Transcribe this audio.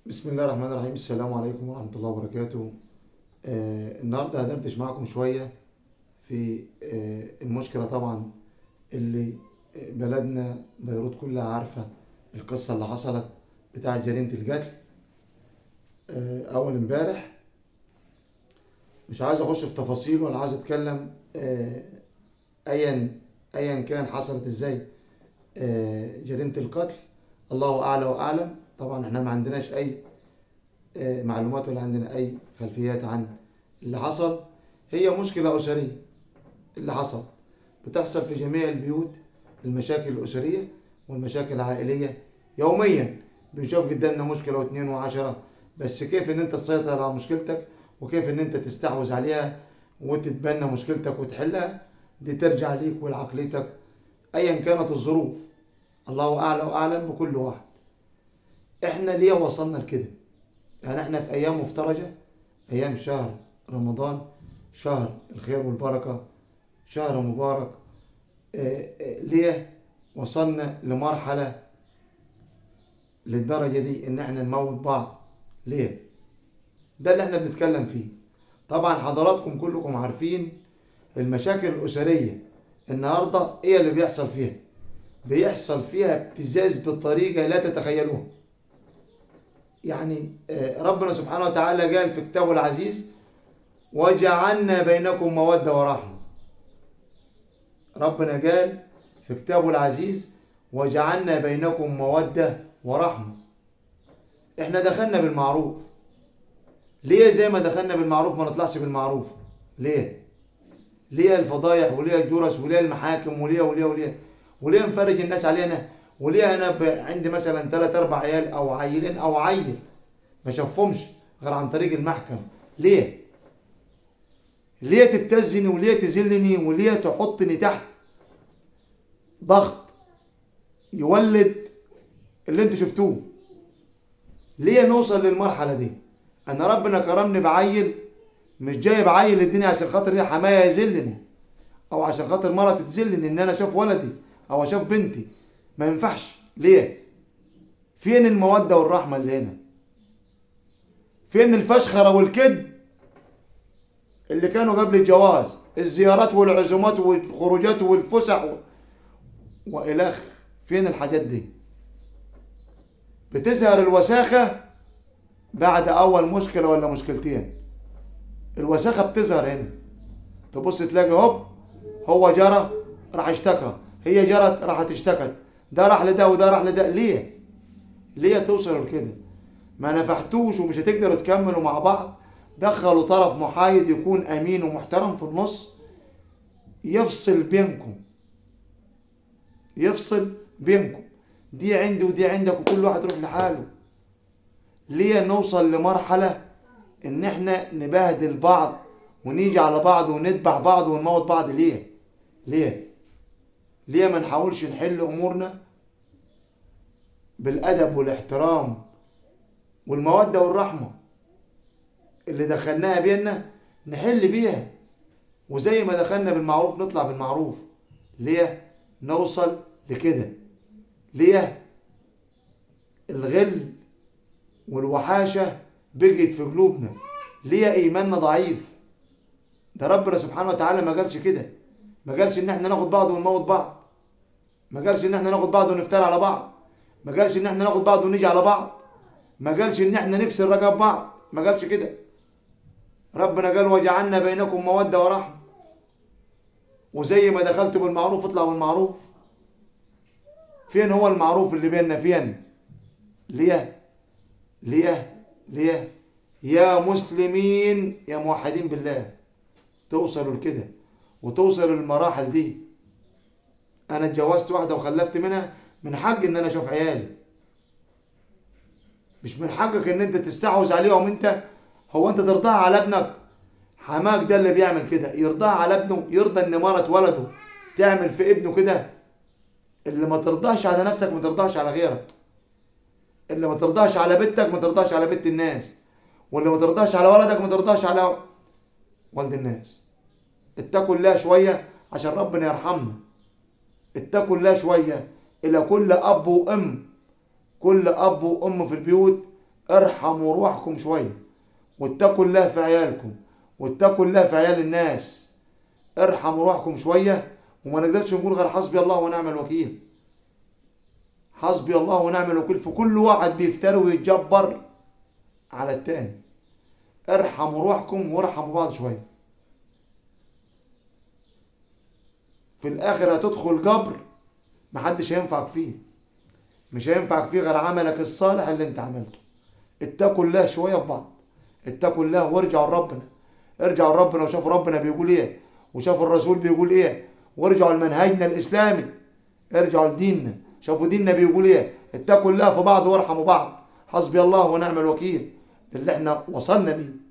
بسم الله الرحمن الرحيم. السلام عليكم ورحمة الله وبركاته. النهاردة هدردش معاكم شوية في المشكلة طبعا اللي بلدنا بيروت كلها عارفة القصة اللي حصلت بتاعة جريمة القتل أول امبارح. مش عايز أخش في تفاصيل ولا عايز أتكلم أيا أيا كان حصلت إزاي جريمة القتل. الله أعلى وأعلم. طبعا إحنا ما عندناش أي معلومات ولا عندنا أي خلفيات عن اللي حصل. هي مشكلة أسرية اللي حصل، بتحصل في جميع البيوت. المشاكل الأسرية والمشاكل العائلية يوميا بنشوف قدامنا مشكلة واثنين وعشرة، بس كيف ان انت تسيطر على مشكلتك وكيف ان انت تستحوذ عليها وتتبنى مشكلتك وتحلها، دي ترجع ليك ولعقليتك ايا كانت الظروف. الله اعلى واعلم بكل واحد. احنا ليه وصلنا لكده؟ يعني احنا في ايام مفترجة، ايام شهر رمضان، شهر الخير والبركة، شهر مبارك. ليه وصلنا لمرحلة للدرجة دي ان احنا نموت بعض؟ ليه؟ ده اللي احنا بنتكلم فيه. طبعا حضراتكم كلكم عارفين المشاكل الأسرية النهاردة ايه اللي بيحصل فيها. بيحصل فيها ابتزاز بطريقة لا تتخيلوها. يعني ربنا سبحانه وتعالى قال في كتابه العزيز: وجعلنا بينكم مودة ورحمة. ربنا قال في كتابه العزيز: وجعلنا بينكم مودة ورحمة. احنا دخلنا بالمعروف. ليه زي ما دخلنا بالمعروف ما نطلعش بالمعروف؟ ليه؟ ليه الفضايح وليه الجرس وليه المحاكم وليه نفرج الناس علينا؟ وليه انا عندي مثلا 3 4 عيال او عيلين او عيل ما شافهمش غير عن طريق المحكم؟ ليه؟ ليه تبتزني وليه تذلني وليه تحطني تحت ضغط يولد اللي انتوا شفتوه؟ ليه نوصل للمرحلة دي؟ انا ربنا كرمني بعيل، مش جايب عيل الدنيا عشان خاطر ايه؟ حماية يذلني او عشان خاطر مرة تتذلني ان انا اشوف ولدي او اشوف بنتي. ما ينفعش. ليه؟ فين المودة والرحمة اللي هنا؟ فين الفشخرة والكذب اللي كانوا قبل الجواز؟ الزيارات والعزومات والخروجات والفسح والخ. فين الحاجات دي؟ بتظهر الوساخة بعد اول مشكلة ولا مشكلتين. الوساخة بتظهر هنا. تبص تلاقي هوب، هو جرى راح اشتكى، هي جرت راحت اشتكت، ده راح لده وده راح لده. ليه؟ ليه توصلوا لكده؟ ما نفحتوش ومش هتقدروا تكملوا مع بعض؟ دخلوا طرف محايد يكون امين ومحترم في النص يفصل بينكم. يفصل بينكم. دي عندي ودي عندك وكل واحد يروح لحاله. ليه نوصل لمرحلة ان احنا نبهدل بعض ونيجي على بعض وندبح بعض ونموت بعض؟ ليه؟ ليه؟ ليه ما نحاولش نحل امورنا بالادب والاحترام والمودة والرحمة اللي دخلناها بينا؟ نحل بيها، وزي ما دخلنا بالمعروف نطلع بالمعروف. ليه نوصل لكده؟ ليه الغل والوحاشة بقت في قلوبنا؟ ليه ايماننا ضعيف؟ ده ربنا سبحانه وتعالى ما قالش كده. ما قالش ان احنا ناخد بعض ونموت بعض. ما قالش ان احنا ناخد بعض ونفتري على بعض. ما قالش ان احنا ناخد بعض ونيجي على بعض. ما قالش ان احنا نكسر رقاب بعض. ما قالش كده. ربنا قال: وجعلنا بينكم مودة ورحمة. وزي ما دخلت بالمعروف اطلع بالمعروف. فين هو المعروف اللي بيننا؟ فين؟ ليه؟ ليه يا مسلمين يا موحدين بالله توصلوا لكده وتوصلوا للمراحل دي؟ انا اتجوزت واحدة وخلفت منها، من حق ان انا اشوف عيالي. مش من حقك ان انت تستحوذ عليهم. انت هو انت ترضاها على ابنك؟ حماك ده اللي بيعمل كده يرضاها على ابنه؟ يرضى ان مرة ولده تعمل في ابنه كده؟ اللي ما ترضاش على نفسك ما ترضاش على غيرك. اللي ما ترضاش على بنتك ما ترضاش على بنت الناس. واللي ما ترضاش على ولدك ما ترضاش على ولد الناس. اتقوا الله شوية عشان ربنا يرحمنا. اتقوا الله شوية. إلى كل أب وأم، كل أب وأم في البيوت ارحموا روحكم شوية، واتقوا الله في عيالكم، واتقوا الله في عيال الناس. ارحموا روحكم شوية. وما نقدرش نقول غير حسبي الله ونعم الوكيل. حسبي الله ونعم الوكيل في كل واحد بيفتري ويتجبر على التاني. ارحموا روحكم وارحموا بعض شوية. في الآخر هتدخل قبر محدش هينفعك فيه، مش هينفعك فيه غير عملك الصالح اللي انت عملته. اتقوا الله شوية في بعض. اتقوا الله وارجعوا لربنا. ارجعوا لربنا وشوفوا ربنا بيقول ايه، وشوفوا الرسول بيقول ايه، وارجعوا لمنهجنا الإسلامي. ارجعوا لديننا، شوفوا ديننا بيقول ايه. اتقوا الله في بعض وارحموا بعض. حسبي الله ونعم الوكيل اللي احنا وصلنا ليه.